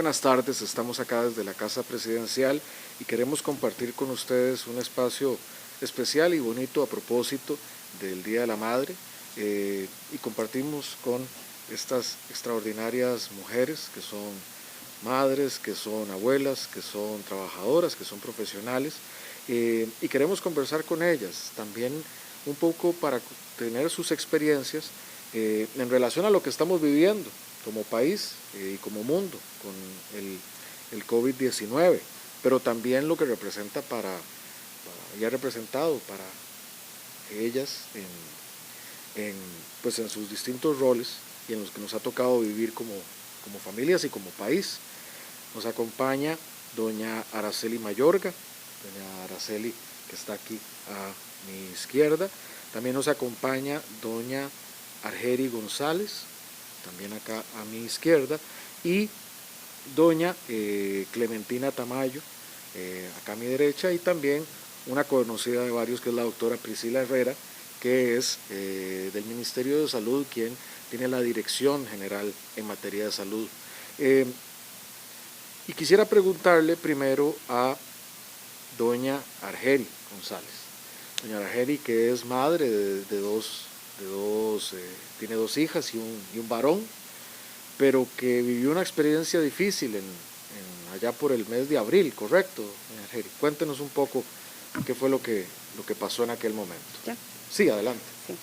buenas tardes, estamos acá desde la Casa Presidencial y queremos compartir con ustedes un espacio especial y bonito a propósito del Día de la Madre y compartimos con estas extraordinarias mujeres que son madres, que son abuelas, que son trabajadoras, que son profesionales y queremos conversar con ellas también un poco para tener sus experiencias en relación a lo que estamos viviendo como país y como mundo con el COVID-19, pero también lo que representa y ha representado para ellas pues en sus distintos roles y en los que nos ha tocado vivir como familias y como país. Nos acompaña doña Araceli Mayorga, doña Araceli que está aquí a mi izquierda. También nos acompaña doña Argeri González, también acá a mi izquierda, y doña Clementina Tamayo, acá a mi derecha, y también una conocida de varios que es la doctora Priscila Herrera, que es del Ministerio de Salud, quien tiene la dirección general en materia de salud. Y quisiera preguntarle primero a doña Argeri González. Doña Argeri, que es madre tiene dos hijas y un varón, pero que vivió una experiencia difícil allá por el mes de abril, ¿correcto, doña Argeri? Cuéntenos un poco qué fue lo que pasó en aquel momento. ¿Ya? Sí, adelante. Sí.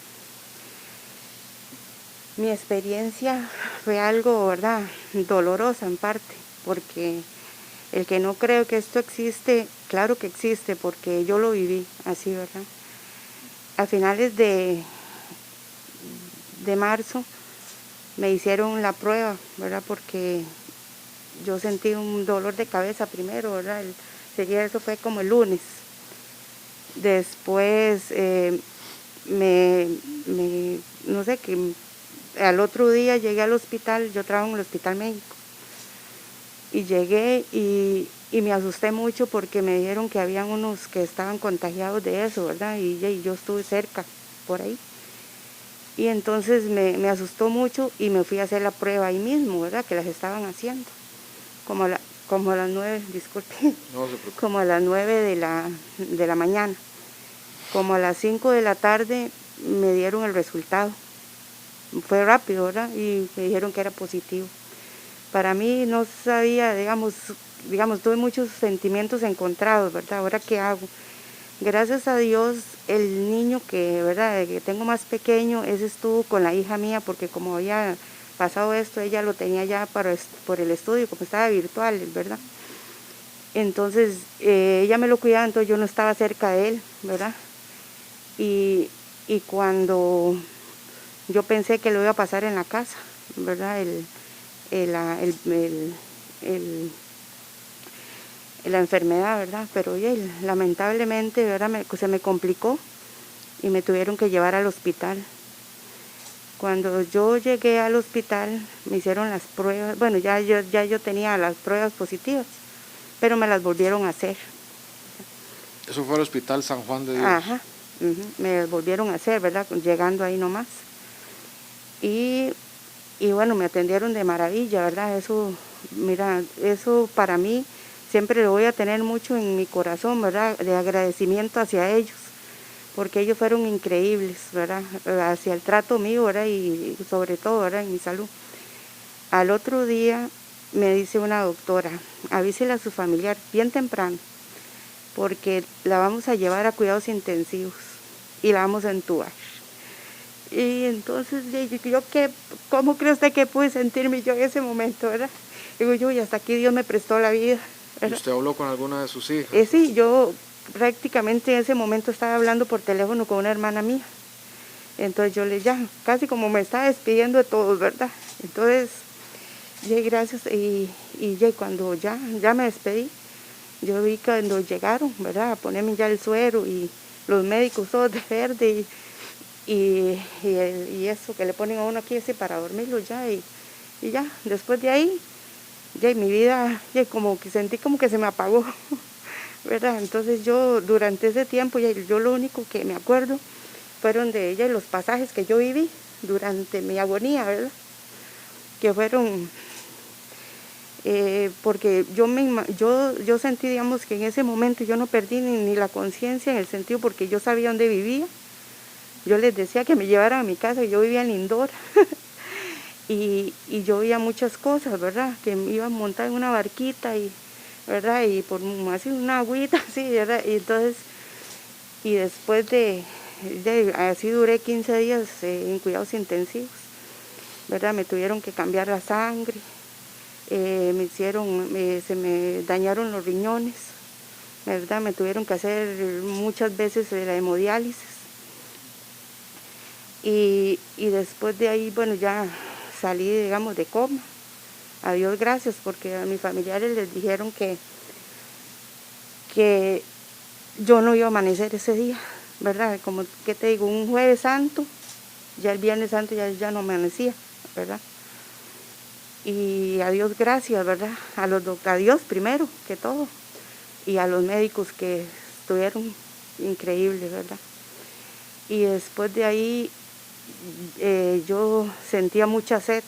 Mi experiencia fue algo, ¿verdad?, dolorosa en parte, porque el que no creo que esto existe, claro que existe, porque yo lo viví así, ¿verdad? A finales de marzo me hicieron la prueba, ¿verdad?, porque yo sentí un dolor de cabeza primero, ¿verdad? Eso fue como el lunes. Después no sé, que al otro día llegué al hospital, yo trabajo en el hospital médico, y llegué y me asusté mucho porque me dijeron que habían unos que estaban contagiados de eso, ¿verdad? Y yo estuve cerca, por ahí. Y entonces me asustó mucho y me fui a hacer la prueba ahí mismo, ¿verdad? Que las estaban haciendo. Como a las 9, disculpe. No se preocupe. Como a las 9 de la mañana. Como a las 5 de la tarde me dieron el resultado. Fue rápido, ¿verdad? Y me dijeron que era positivo. Para mí no sabía, digamos, tuve muchos sentimientos encontrados, ¿verdad? ¿Ahora qué hago? Gracias a Dios, el niño ¿verdad?, que tengo más pequeño, ese estuvo con la hija mía, porque como había pasado esto, ella lo tenía ya por el estudio, como estaba virtual, ¿verdad? Entonces, ella me lo cuidaba, entonces yo no estaba cerca de él, ¿verdad? Y cuando yo pensé que lo iba a pasar en la casa, ¿verdad?, la enfermedad, ¿verdad? Pero lamentablemente, ¿verdad?, se me complicó y me tuvieron que llevar al hospital. Cuando yo llegué al hospital me hicieron las pruebas, bueno, ya yo tenía las pruebas positivas, pero me las volvieron a hacer. Eso fue al Hospital San Juan de Dios. Ajá, me las volvieron a hacer, ¿verdad?, llegando ahí nomás. Y bueno, me atendieron de maravilla, ¿verdad? Eso, mira, eso para mí siempre lo voy a tener mucho en mi corazón, ¿verdad?, de agradecimiento hacia ellos, porque ellos fueron increíbles, ¿verdad?, hacia el trato mío, ¿verdad?, y sobre todo, ¿verdad?, en mi salud. Al otro día me dice una doctora, avísele a su familiar bien temprano, porque la vamos a llevar a cuidados intensivos y la vamos a entubar. Y entonces, ¿cómo cree usted que pude sentirme yo en ese momento, verdad? Digo yo, y hasta aquí Dios me prestó la vida, ¿Y ¿verdad? usted habló con alguna de sus hijas? Sí, yo prácticamente en ese momento estaba hablando por teléfono con una hermana mía. Entonces yo casi como me estaba despidiendo de todos, ¿verdad? Entonces, gracias, y cuando ya me despedí, yo vi que cuando llegaron, ¿verdad?, a ponerme ya el suero y los médicos todos de verde y eso que le ponen a uno aquí para dormirlo ya, y ya, después de ahí, mi vida, como que sentí como que se me apagó, ¿verdad? Entonces yo durante ese tiempo, yo lo único que me acuerdo fueron de ella los pasajes que yo viví durante mi agonía, ¿verdad? Que fueron porque yo sentí, digamos, que en ese momento yo no perdí ni la conciencia en el sentido porque yo sabía dónde vivía. Yo les decía que me llevaran a mi casa, yo vivía en Lindora. y yo veía muchas cosas, ¿verdad? Que me iba a montar en una barquita y, ¿verdad? Y por así una agüita, así, ¿verdad? Y entonces, y después así duré 15 días en cuidados intensivos, ¿verdad? Me tuvieron que cambiar la sangre, se me dañaron los riñones, ¿verdad? Me tuvieron que hacer muchas veces la hemodiálisis. Y después de ahí, bueno, ya salí, digamos, de coma. A Dios gracias, porque a mis familiares les dijeron que yo no iba a amanecer ese día, ¿verdad? Como, ¿qué te digo? Un jueves santo, ya el viernes santo ya no amanecía, ¿verdad? Y a Dios gracias, ¿verdad? A Dios primero que todo, y a los médicos que estuvieron increíbles, ¿verdad? Y después de ahí yo sentía mucha sed,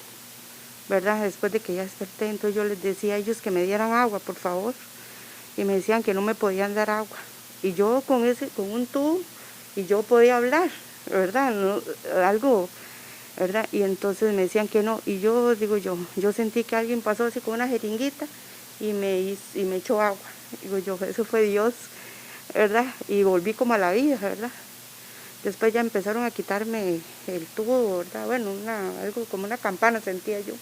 ¿verdad? Después de que ya desperté, entonces yo les decía a ellos que me dieran agua, por favor, y me decían que no me podían dar agua. Y yo con un tubo, y yo podía hablar, ¿verdad? No, algo, ¿verdad? Y entonces me decían que no, y yo sentí que alguien pasó así con una jeringuita y me echó agua. Digo yo, eso fue Dios, ¿verdad? Y volví como a la vida, ¿verdad? Después ya empezaron a quitarme el tubo, ¿verdad? Bueno, algo como una campana sentía yo,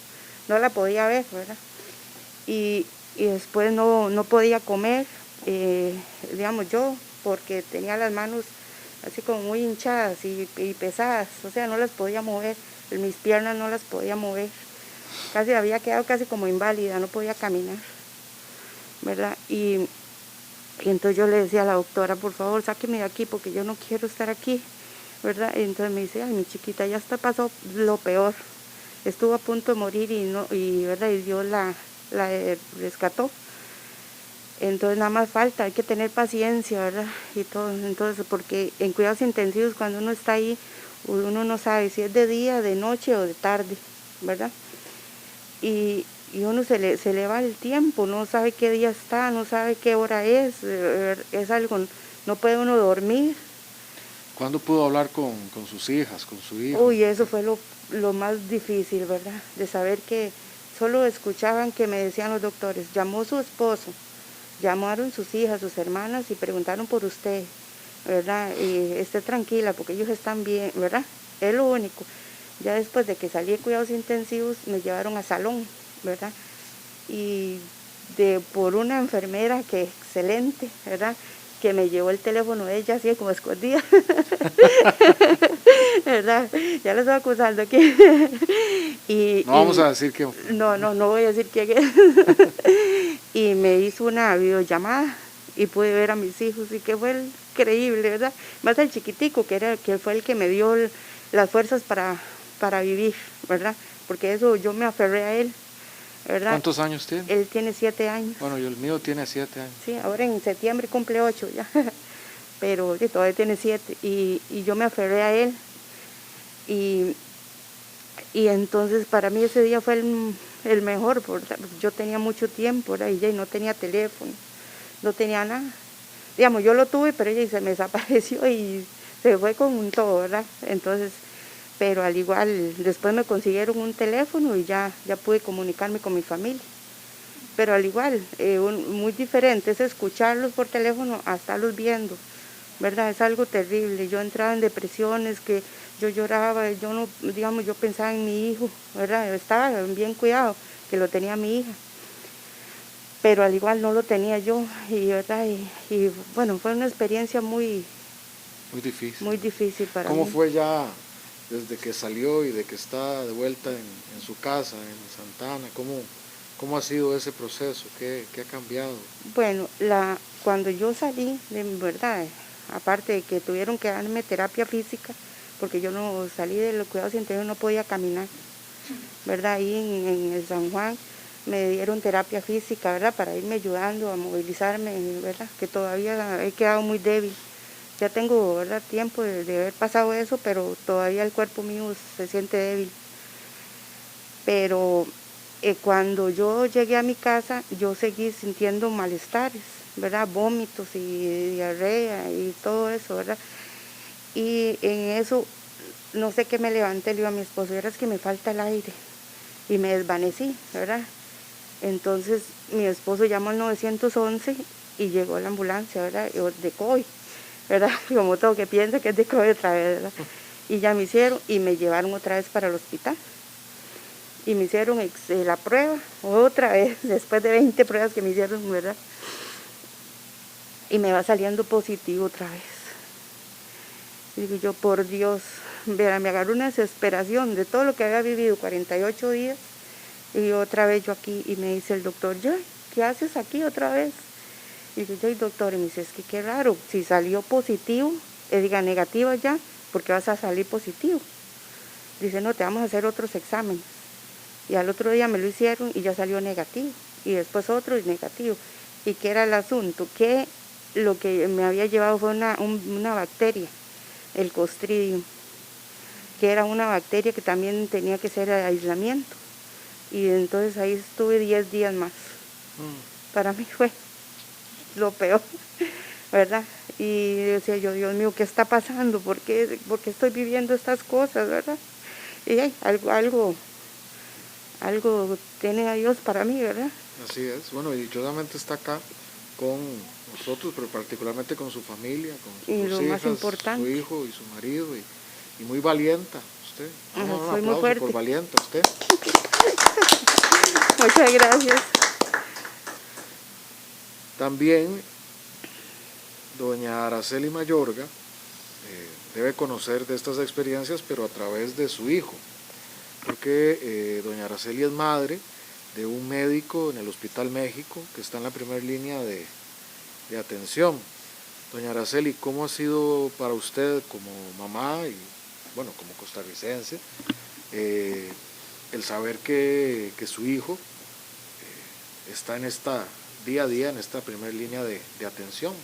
no la podía ver, ¿verdad? Y después no podía comer, digamos yo, porque tenía las manos así como muy hinchadas y pesadas, o sea, no las podía mover, mis piernas no las podía mover, casi había quedado casi como inválida, no podía caminar, ¿verdad? Y entonces yo le decía a la doctora, por favor, sáqueme de aquí porque yo no quiero estar aquí, ¿verdad? Y entonces me dice, ay, mi chiquita, ya está pasó lo peor, estuvo a punto de morir ¿verdad? Y Dios la rescató. Entonces nada más falta, hay que tener paciencia, ¿verdad? Y todo, entonces, porque en cuidados intensivos cuando uno está ahí, uno no sabe si es de día, de noche o de tarde, ¿verdad? Y uno se le va el tiempo, no sabe qué día está, no sabe qué hora es algo, no puede uno dormir. ¿Cuándo pudo hablar con sus hijas, con su hijo? Uy, eso fue lo más difícil, ¿verdad? De saber que solo escuchaban que me decían los doctores, llamó su esposo, llamaron sus hijas, sus hermanas y preguntaron por usted, ¿verdad? Y esté tranquila porque ellos están bien, ¿verdad? Es lo único. Ya después de que salí de cuidados intensivos me llevaron a salón, ¿verdad? Y por una enfermera que excelente, ¿verdad? Que me llevó el teléfono de ella así como escondida, ¿verdad? Ya lo estoy acusando aquí. No vamos a decir que... No voy a decir quién es. Y me hizo una videollamada y pude ver a mis hijos y que fue increíble, ¿verdad? Más el chiquitico que fue el que me dio las fuerzas para vivir, ¿verdad? Porque eso yo me aferré a él, ¿verdad? ¿Cuántos años tiene? Él tiene 7 años. Bueno, el mío tiene 7 años. Sí, ahora en septiembre cumple 8 ya, pero sí, todavía tiene 7 y yo me aferré a él y entonces para mí ese día fue el mejor, porque yo tenía mucho tiempo, ¿verdad? Y no tenía teléfono, no tenía nada. Digamos, yo lo tuve, pero ella se me desapareció y se fue con todo, ¿verdad? Entonces, pero al igual, después me consiguieron un teléfono y ya pude comunicarme con mi familia. Pero al igual, muy diferente es escucharlos por teléfono a estarlos viendo, ¿verdad? Es algo terrible. Yo entraba en depresiones, que yo lloraba, yo no, digamos, yo pensaba en mi hijo, ¿verdad? Estaba bien cuidado, que lo tenía mi hija, pero al igual no lo tenía yo, y ¿verdad? Y bueno, fue una experiencia muy difícil para mí. ¿Cómo fue ya desde que salió y de que está de vuelta en su casa, en Santa Ana? ¿Cómo ha sido ese proceso? ¿Qué ha cambiado? Bueno, cuando yo salí, de verdad, aparte de que tuvieron que darme terapia física, porque yo no salí de los cuidados intensivos, no podía caminar, ¿verdad? Ahí en el San Juan me dieron terapia física, ¿verdad? Para irme ayudando a movilizarme, ¿verdad? Que todavía he quedado muy débil. Ya tengo, ¿verdad? Tiempo de haber pasado eso, pero todavía el cuerpo mío se siente débil. Pero cuando yo llegué a mi casa, yo seguí sintiendo malestares, ¿verdad? Vómitos y diarrea y todo eso, ¿verdad? Y en eso, no sé qué me levanté, le digo a mi esposo, es que me falta el aire. Y me desvanecí, ¿verdad? Entonces mi esposo llamó al 911 y llegó la ambulancia, ¿verdad? De COI, ¿verdad? Como todo que piensa que es de COI otra vez, ¿verdad? Y ya me hicieron y me llevaron otra vez para el hospital. Y me hicieron la prueba otra vez, después de 20 pruebas que me hicieron, ¿verdad? Y me va saliendo positivo otra vez. Y digo yo, por Dios, verá, me agarró una desesperación de todo lo que había vivido 48 días. Y otra vez yo aquí, y me dice el doctor, Joy, ¿qué haces aquí otra vez? Y digo, Joy, doctor, y me dice, es que qué raro, si salió positivo, diga negativo ya, porque vas a salir positivo. Dice, no, te vamos a hacer otros exámenes. Y al otro día me lo hicieron y ya salió negativo. Y después otro y negativo. ¿Y qué era el asunto? Que lo que me había llevado fue una bacteria, el Clostridium, que era una bacteria que también tenía que ser aislamiento. Y entonces ahí estuve 10 días más. Para mí fue lo peor, ¿verdad? Y decía yo, Dios mío, ¿qué está pasando? ¿Por qué estoy viviendo estas cosas, verdad? Y algo tiene a Dios para mí, ¿verdad? Así es. Bueno, y dichosamente está acá con nosotros, pero particularmente con su familia, con Y sus lo hijas, más importante, su hijo y su marido, y muy valienta usted. Un soy muy aplauso fuerte. por valienta usted. Muchas gracias. También doña Araceli Mayorga debe conocer de estas experiencias, pero a través de su hijo, porque doña Araceli es madre de un médico en el Hospital México que está en la primera línea de atención. Doña Araceli, ¿cómo ha sido para usted como mamá y bueno, como costarricense, el saber que su hijo está en esta día a día en esta primera línea de atención?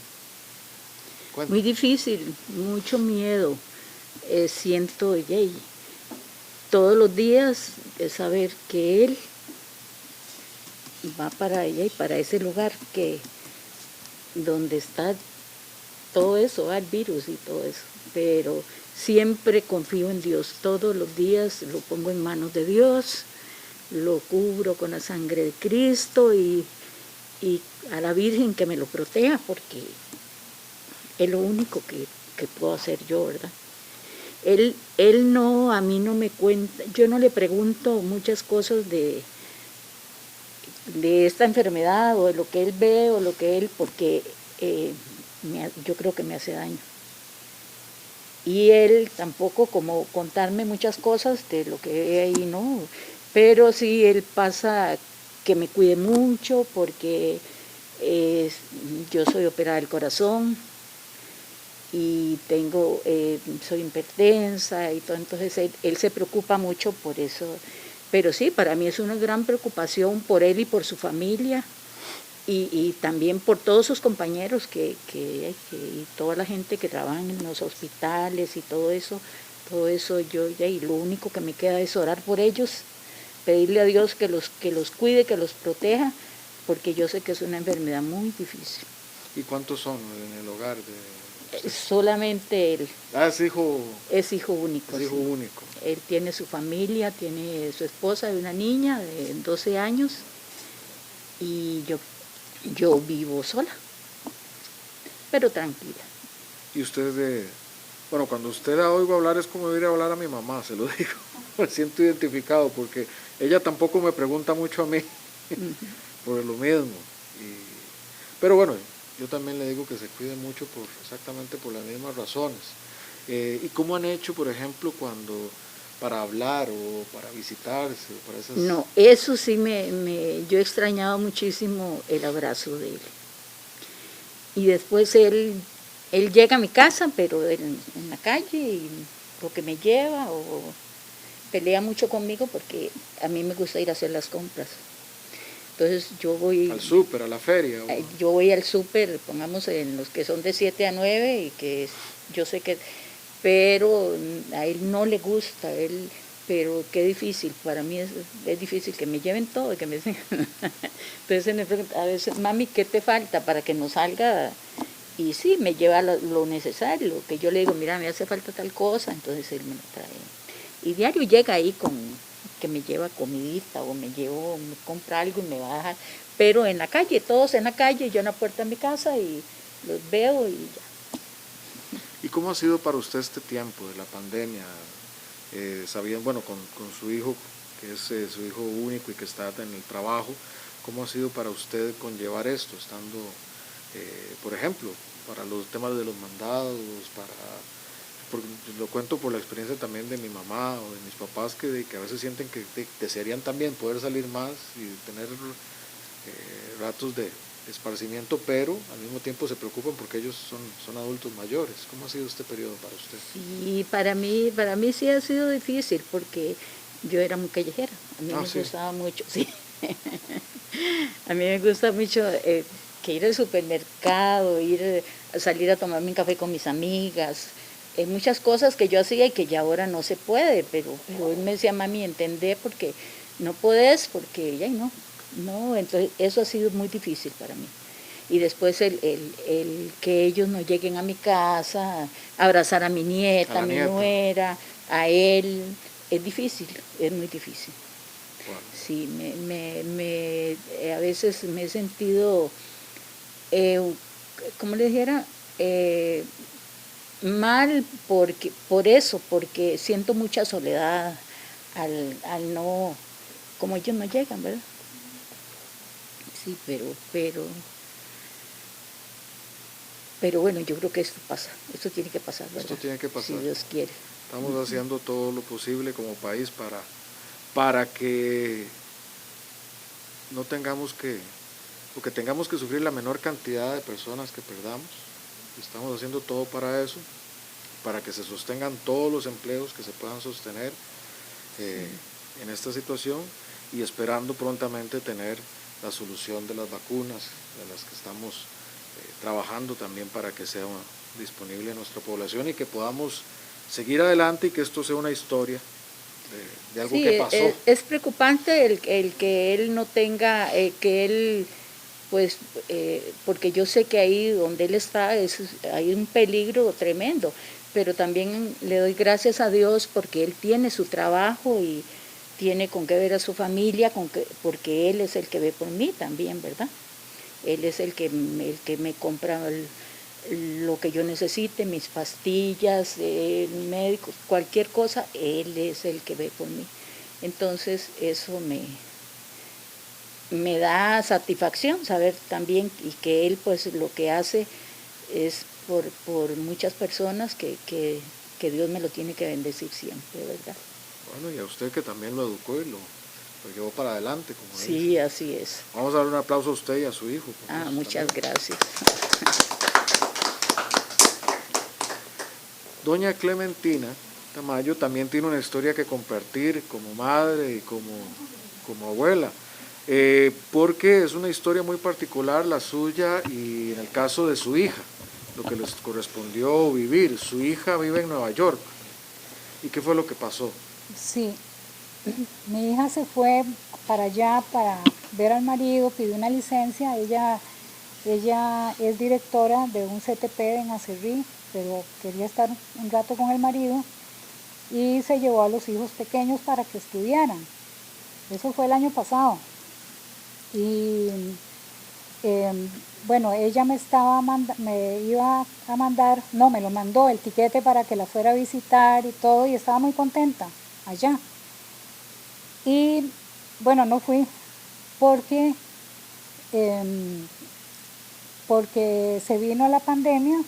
Cuéntame. Muy difícil, mucho miedo. Siento todos los días saber que él va para ella y para ese lugar que donde está todo eso, el virus y todo eso. Pero siempre confío en Dios. Todos los días lo pongo en manos de Dios, lo cubro con la sangre de Cristo y a la Virgen que me lo proteja, porque es lo único que puedo hacer yo, ¿verdad? Él no, a mí no me cuenta, yo no le pregunto muchas cosas de esta enfermedad o de lo que él ve o lo que él, porque yo creo que me hace daño. Y él tampoco como contarme muchas cosas de lo que ve ahí, no, pero sí él pasa que me cuide mucho porque yo soy operada del corazón y soy hipertensa y todo, entonces él se preocupa mucho por eso. Pero sí, para mí es una gran preocupación por él y por su familia y también por todos sus compañeros y toda la gente que trabaja en los hospitales y todo eso y lo único que me queda es orar por ellos, pedirle a Dios que los cuide, que los proteja, porque yo sé que es una enfermedad muy difícil. ¿Y cuántos son en el hogar de...? Solamente él. Es hijo. Es hijo único. Es hijo único. Él tiene su familia, tiene su esposa y una niña de 12 años y yo vivo sola, pero tranquila. Y usted, bueno, cuando usted la oigo hablar es como ir a hablar a mi mamá, se lo digo. Me siento identificado porque ella tampoco me pregunta mucho a mí por lo mismo. Pero bueno, yo también le digo que se cuide mucho exactamente por las mismas razones. ¿Y cómo han hecho, por ejemplo, para hablar o para visitarse? Para esas... No, eso sí yo he extrañado muchísimo el abrazo de él. Y después él llega a mi casa, pero en la calle, y lo que me lleva, o pelea mucho conmigo porque a mí me gusta ir a hacer las compras. Entonces yo voy... ¿Al súper, a la feria? Yo voy al súper, pongamos en los que son de 7 a 9 y que yo sé que... Pero a él no le gusta, él pero qué difícil, para mí es difícil que me lleven todo, que me entonces me pregunta a veces, mami, ¿qué te falta para que nos salga? Y sí, me lleva lo necesario, que yo le digo, mira, me hace falta tal cosa, entonces él me lo trae. Y diario llega ahí con que me lleva comidita o me compra algo y me va a dejar, pero en la calle, todos en la calle, yo en la puerta de mi casa y los veo y ya. ¿Y cómo ha sido para usted este tiempo de la pandemia? Sabían, bueno, con su hijo, que es su hijo único y que está en el trabajo, ¿cómo ha sido para usted conllevar esto, estando, por ejemplo, para los temas de los mandados, porque lo cuento por la experiencia también de mi mamá o de mis papás, que a veces sienten que desearían también poder salir más y tener ratos de esparcimiento, pero al mismo tiempo se preocupan porque ellos son adultos mayores? ¿Cómo ha sido este periodo para usted? Sí, para mí sí ha sido difícil porque yo era muy callejera, a mí me gustaba mucho, sí. A mí me gusta mucho que ir al supermercado, salir a tomarme un café con mis amigas, muchas cosas que yo hacía y que ya ahora no se puede, pero él me decía, mami, entendé porque no podés, porque ya no, entonces eso ha sido muy difícil para mí. Y después el que ellos no lleguen a mi casa, abrazar a mi nieta, a mi nuera, a él, es difícil, es muy difícil. Bueno. Sí, a veces me he sentido, ¿cómo le dijera? Mal porque siento mucha soledad al no, como ellos no llegan, ¿verdad? Sí, pero bueno, yo creo que esto pasa, esto tiene que pasar, ¿verdad? Esto tiene que pasar. Si Dios quiere. Estamos haciendo todo lo posible como país para que no tengamos que sufrir la menor cantidad de personas que perdamos. Estamos haciendo todo para eso, para que se sostengan todos los empleos que se puedan sostener en esta situación, y esperando prontamente tener la solución de las vacunas, de las que estamos trabajando también para que sea disponible a nuestra población y que podamos seguir adelante y que esto sea una historia de algo que pasó. Es preocupante el que él no tenga, que él, pues, porque yo sé que ahí donde él está hay un peligro tremendo, pero también le doy gracias a Dios porque él tiene su trabajo y tiene con qué ver a su familia, porque él es el que ve por mí también, ¿verdad? Él es el que me compra lo que yo necesite, mis pastillas, el médico, cualquier cosa, él es el que ve por mí. Entonces eso me da satisfacción saber también y que él pues lo que hace es por muchas personas que Dios me lo tiene que bendecir siempre, ¿verdad? Bueno, y a usted que también lo educó y lo llevó para adelante, como sí, dice. Así es. Vamos a darle un aplauso a usted y a su hijo. Muchas gracias. Doña Clementina Tamayo también tiene una historia que compartir como madre y como abuela, porque es una historia muy particular la suya y en el caso de su hija, lo que les correspondió vivir. Su hija vive en Nueva York. ¿Y qué fue lo que pasó? Sí, mi hija se fue para allá para ver al marido, pidió una licencia. Ella es directora de un CTP en Acerrí, pero quería estar un rato con el marido y se llevó a los hijos pequeños para que estudiaran. Eso fue el año pasado. Y bueno, ella me iba a mandar, no, me lo mandó el tiquete para que la fuera a visitar y todo, y estaba muy contenta allá. Y bueno, no fui porque se vino la pandemia,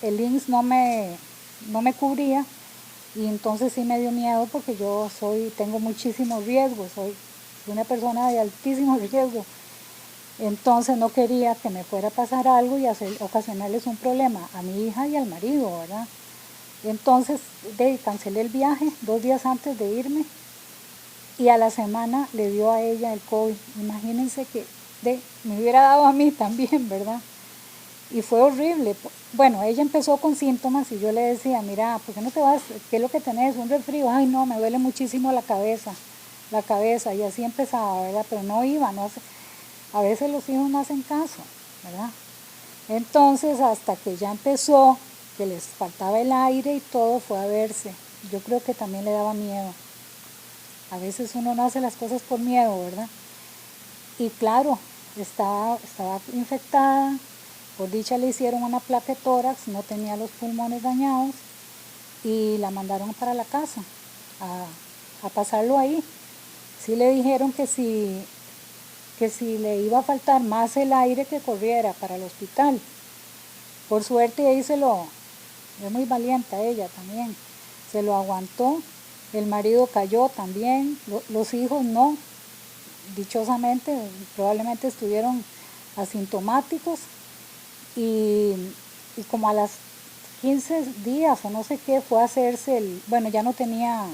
el INSS no me cubría, y entonces sí me dio miedo porque yo tengo muchísimos riesgos, soy una persona de altísimo riesgo. Entonces no quería que me fuera a pasar algo y ocasionarles un problema a mi hija y al marido, ¿verdad? Entonces cancelé el viaje 2 días antes de irme y a la semana le dio a ella el COVID. Imagínense que me hubiera dado a mí también, ¿verdad? Y fue horrible. Bueno, ella empezó con síntomas y yo le decía, mira, ¿por qué no te vas? ¿Qué es lo que tenés? ¿Un resfrío? Ay, no, me duele muchísimo la cabeza. Y así empezaba, ¿verdad? Pero no iba, no sé. A veces los hijos no hacen caso, ¿verdad? Entonces, hasta que ya empezó, que les faltaba el aire y todo, fue a verse. Yo creo que también le daba miedo. A veces uno no hace las cosas por miedo, ¿verdad? Y claro, estaba infectada. Por dicha le hicieron una placa de tórax, no tenía los pulmones dañados y la mandaron para la casa a pasarlo ahí. Sí le dijeron que si le iba a faltar más el aire, que corriera para el hospital. Por suerte ahí es muy valiente ella también, se lo aguantó. El marido cayó también, los hijos no, dichosamente, probablemente estuvieron asintomáticos y como a las 15 días o no sé qué fue a hacerse bueno, ya no tenía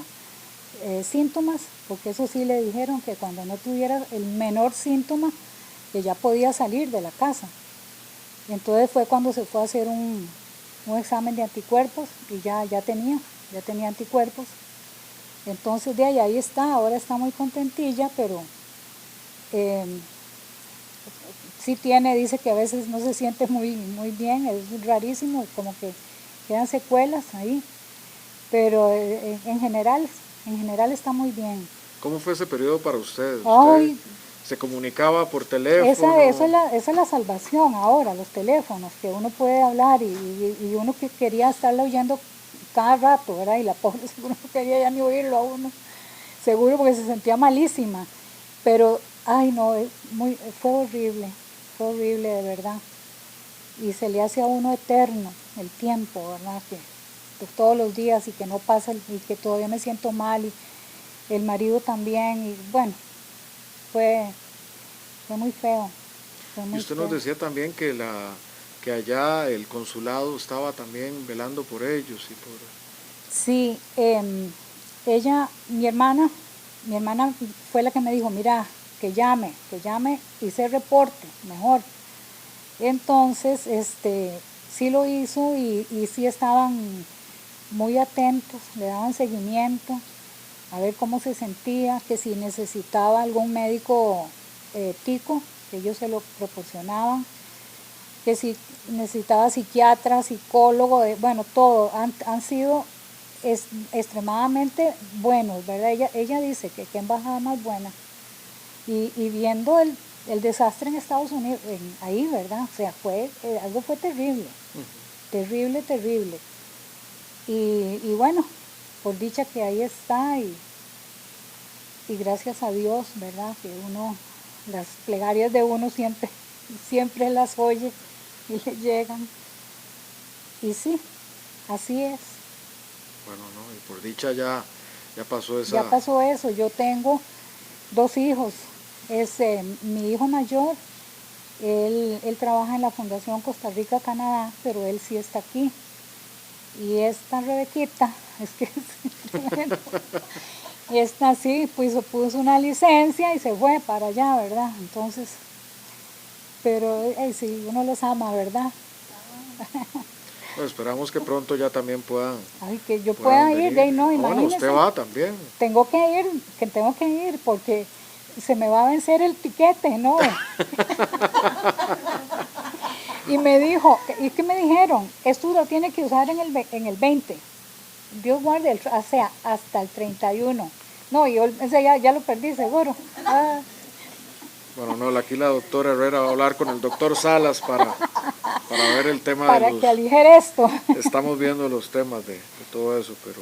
síntomas, porque eso sí le dijeron que cuando no tuviera el menor síntoma, que ya podía salir de la casa. Y entonces fue cuando se fue a hacer un examen de anticuerpos y ya tenía anticuerpos. Entonces de ahí está, ahora está muy contentilla, pero sí dice que a veces no se siente muy bien, es rarísimo, como que quedan secuelas ahí, pero en general está muy bien. ¿Cómo fue ese periodo para usted? Ay, ¿Usted se comunicaba por teléfono? esa es la salvación ahora, los teléfonos, que uno puede hablar y uno que quería estarla oyendo cada rato, ¿verdad? Y la pobre seguro no quería ya ni oírlo a uno, seguro porque se sentía malísima, pero, ay no, fue horrible de verdad. Y se le hace a uno eterno el tiempo, ¿verdad? Que todos los días y que no pasa y que todavía me siento mal y el marido también y bueno, fue muy feo. Y usted nos decía también que allá el consulado estaba también velando por ellos y por... Sí, mi hermana fue la que me dijo, mira, que llame y se reporte mejor. Entonces, sí lo hizo y sí estaban muy atentos, le daban seguimiento, a ver cómo se sentía, que si necesitaba algún médico tico, que ellos se lo proporcionaban, que si necesitaba psiquiatra, psicólogo, bueno, todo, han sido extremadamente buenos, ¿verdad? Ella dice que qué embajada más buena. Y viendo el desastre en Estados Unidos, ahí, ¿verdad? O sea, algo fue terrible, terrible. Y bueno, por dicha que ahí está y gracias a Dios, ¿verdad? Que las plegarias de uno siempre las oye y le llegan. Y sí, así es. Bueno, no, y por dicha ya pasó esa... Ya pasó eso, yo tengo 2 hijos. Mi hijo mayor, él trabaja en la Fundación Costa Rica Canadá, pero él sí está aquí. Y esta Rebequita, es que bueno, esta sí puso una licencia y se fue para allá, ¿verdad? Entonces, pero sí, uno los ama, ¿verdad? Pues esperamos que pronto ya también puedan... Ay, que yo pueda ir, no, imagínese. Bueno, usted va también. Tengo que ir porque se me va a vencer el tiquete, ¿no? Y me dijo, ¿y qué me dijeron? Esto lo tiene que usar en el 20. Dios guarde, o sea, hasta el 31. No, yo ya lo perdí seguro. Ah. Bueno, no, aquí la doctora Herrera va a hablar con el doctor Salas para ver el tema para que aligere esto. Estamos viendo los temas de todo eso, pero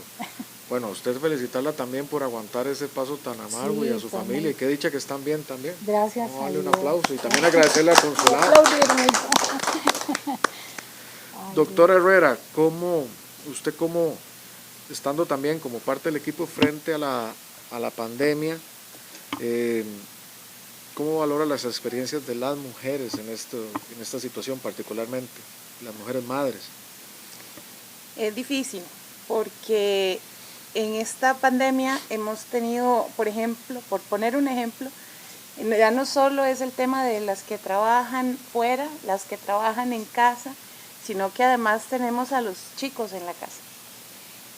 bueno, usted felicitarla también por aguantar ese paso tan amargo y a su familia, y qué dicha que están bien también. Gracias. Vamos a darle un aplauso y también agradecerle al consulado. Doctora Herrera, usted estando también como parte del equipo frente a la pandemia, ¿cómo valora las experiencias de las mujeres en esta situación, particularmente las mujeres madres? Es difícil porque en esta pandemia hemos tenido, por ejemplo, por poner un ejemplo, Ya no solo es el tema de las que trabajan fuera, las que trabajan en casa, sino que además tenemos a los chicos en la casa.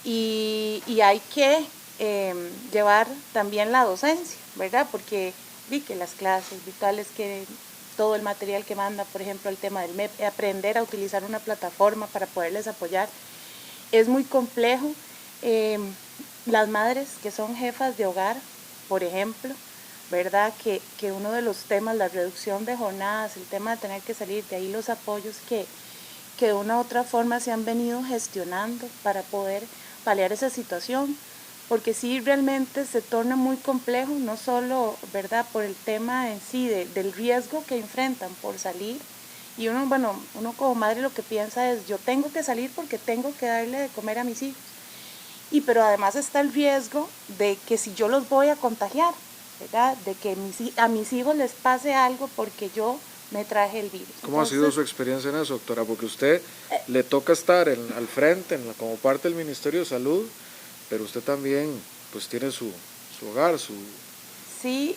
Y hay que llevar también la docencia, ¿verdad? Porque vi que las clases virtuales, que todo el material que manda, por ejemplo, el tema del MEP, aprender a utilizar una plataforma para poderles apoyar, es muy complejo. Las madres que son jefas de hogar, por ejemplo, ¿verdad? Que uno de los temas, la reducción de jornadas, el tema de tener que salir, de ahí los apoyos que de una u otra forma se han venido gestionando para poder paliar esa situación, porque sí realmente se torna muy complejo, no solo, ¿verdad?, por el tema en sí del riesgo que enfrentan por salir, y uno, bueno, uno como madre lo que piensa es, yo tengo que salir porque tengo que darle de comer a mis hijos, pero además está el riesgo de que si yo los voy a contagiar, ¿verdad?, de que a mis hijos les pase algo porque yo me traje el virus. ¿Cómo ha sido su experiencia en eso, doctora? Porque usted le toca estar al frente como parte del Ministerio de Salud, pero usted también pues tiene su hogar, su... Sí,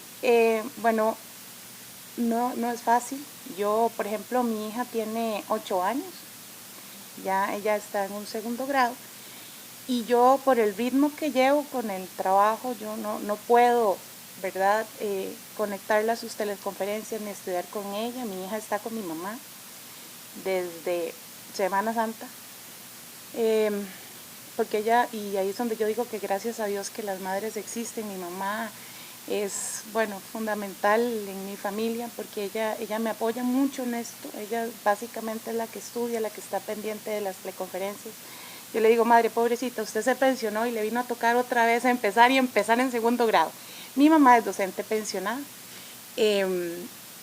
bueno, no es fácil. Yo, por ejemplo, mi hija tiene 8 años, ya ella está en un 2º grado, y yo por el ritmo que llevo con el trabajo, yo no puedo, ¿verdad?, conectarla a sus teleconferencias ni estudiar con ella. Mi hija está con mi mamá desde Semana Santa, porque ella, y ahí es donde yo digo que gracias a Dios que las madres existen. Mi mamá es, bueno, fundamental en mi familia, porque ella me apoya mucho en esto. Ella básicamente es la que estudia, la que está pendiente de las teleconferencias. Yo le digo, madre, pobrecita, usted se pensionó y le vino a tocar otra vez a empezar en 2º grado. Mi mamá es docente pensionada.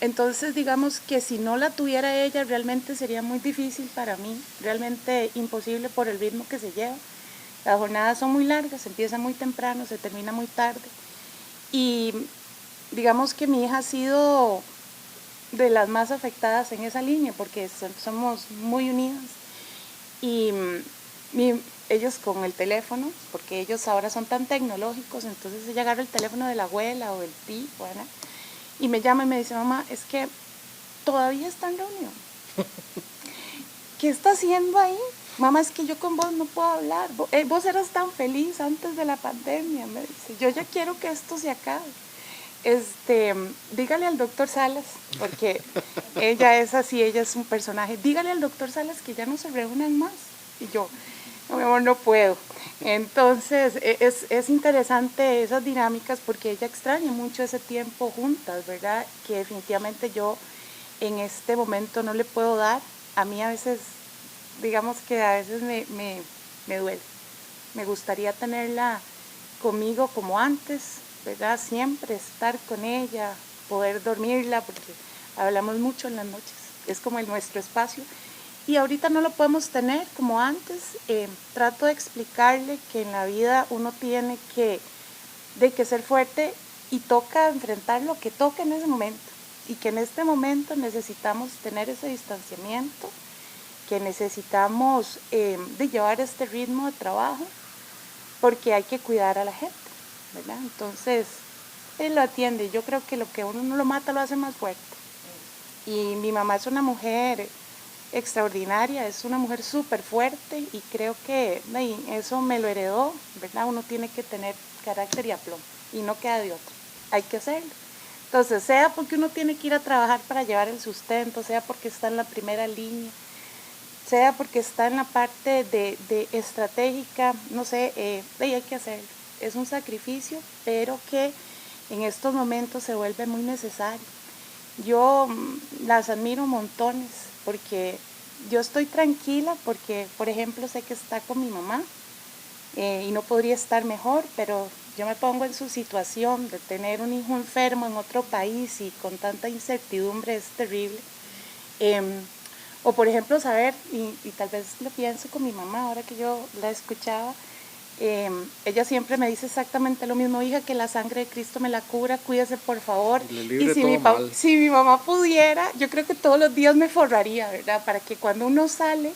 Entonces, digamos que si no la tuviera ella, realmente sería muy difícil para mí, realmente imposible por el ritmo que se lleva. Las jornadas son muy largas, se empieza muy temprano, se termina muy tarde. Y digamos que mi hija ha sido de las más afectadas en esa línea, porque somos muy unidas. Y ellos con el teléfono, porque ellos ahora son tan tecnológicos, entonces ella agarra el teléfono de la abuela o del tío, ¿verdad?, y me llama y me dice, mamá, es que todavía está en reunión. ¿Qué está haciendo ahí? Mamá, es que yo con vos no puedo hablar. Vos eras tan feliz antes de la pandemia, me dice. Yo ya quiero que esto se acabe. Dígale al doctor Salas, porque ella es así, ella es un personaje. Dígale al doctor Salas que ya no se reúnan más. Y yo, no, mi amor, no puedo. Entonces, es interesante esas dinámicas, porque ella extraña mucho ese tiempo juntas, ¿verdad? Que definitivamente yo en este momento no le puedo dar. A mí a veces, digamos que a veces me duele. Me gustaría tenerla conmigo como antes, ¿verdad? Siempre estar con ella, poder dormirla, porque hablamos mucho en las noches. Es como nuestro espacio. Y ahorita no lo podemos tener como antes. Trato de explicarle que en la vida uno tiene que ser fuerte y toca enfrentar lo que toca en ese momento. Y que en este momento necesitamos tener ese distanciamiento, que necesitamos de llevar este ritmo de trabajo, porque hay que cuidar a la gente, ¿verdad? Entonces, él lo atiende. Yo creo que lo que uno no lo mata lo hace más fuerte. Y mi mamá es una mujer extraordinaria, es una mujer súper fuerte, y creo que eso me lo heredó, ¿verdad? Uno tiene que tener carácter y aplomo, y no queda de otra, hay que hacerlo. Entonces, sea porque uno tiene que ir a trabajar para llevar el sustento, sea porque está en la primera línea, sea porque está en la parte de estratégica, no sé, hay que hacerlo. Es un sacrificio, pero que en estos momentos se vuelve muy necesario. Yo las admiro montones, porque yo estoy tranquila, porque, por ejemplo, sé que está con mi mamá, y no podría estar mejor, pero yo me pongo en su situación de tener un hijo enfermo en otro país y con tanta incertidumbre, es terrible. O por ejemplo saber, y tal vez lo pienso con mi mamá ahora que yo la escuchaba, ella siempre me dice exactamente lo mismo, hija, que la sangre de Cristo me la cubra, cuídese por favor. Y Si mi mamá pudiera, yo creo que todos los días me forraría, ¿verdad? Para que cuando uno sale,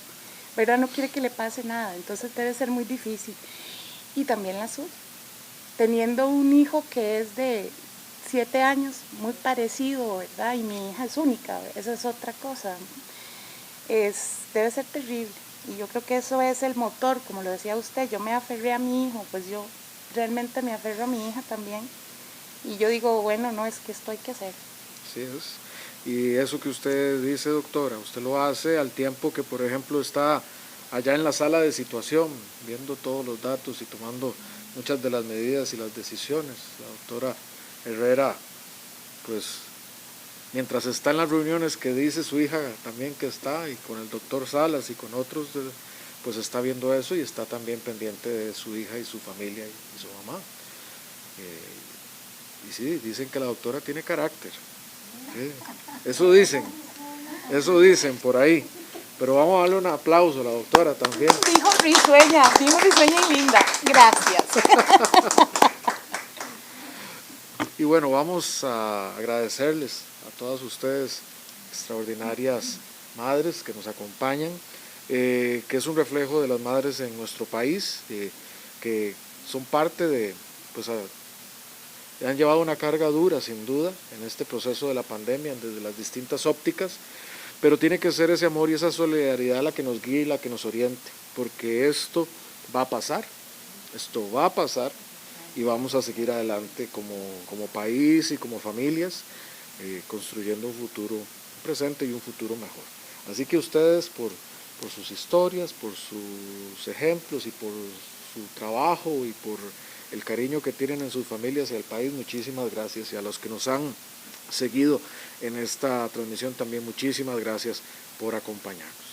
¿verdad?, no quiere que le pase nada, entonces debe ser muy difícil. Y también la suya, teniendo un hijo que es de 7 años, muy parecido, ¿verdad? Y mi hija es única, esa es otra cosa. Debe ser terrible. Y yo creo que eso es el motor, como lo decía usted, yo me aferré a mi hijo, pues yo realmente me aferro a mi hija también. Y yo digo, bueno, no, es que esto hay que hacer. Así es. Y eso que usted dice, doctora, usted lo hace al tiempo que, por ejemplo, está allá en la sala de situación, viendo todos los datos y tomando muchas de las medidas y las decisiones. La doctora Herrera, pues, mientras está en las reuniones que dice su hija también que está, y con el doctor Salas y con otros, pues está viendo eso y está también pendiente de su hija y su familia y su mamá. Y sí, dicen que la doctora tiene carácter. Sí, eso dicen por ahí. Pero vamos a darle un aplauso a la doctora también. Dijo risueña y linda. Gracias. Y bueno, vamos a agradecerles a todas ustedes, extraordinarias madres que nos acompañan, que es un reflejo de las madres en nuestro país, que son parte de, pues han llevado una carga dura sin duda en este proceso de la pandemia desde las distintas ópticas, pero tiene que ser ese amor y esa solidaridad la que nos guíe y la que nos oriente, porque esto va a pasar y vamos a seguir adelante como país y como familias, construyendo un futuro presente y un futuro mejor. Así que ustedes por sus historias, por sus ejemplos y por su trabajo y por el cariño que tienen en sus familias y al país, muchísimas gracias. Y a los que nos han seguido en esta transmisión también muchísimas gracias por acompañarnos.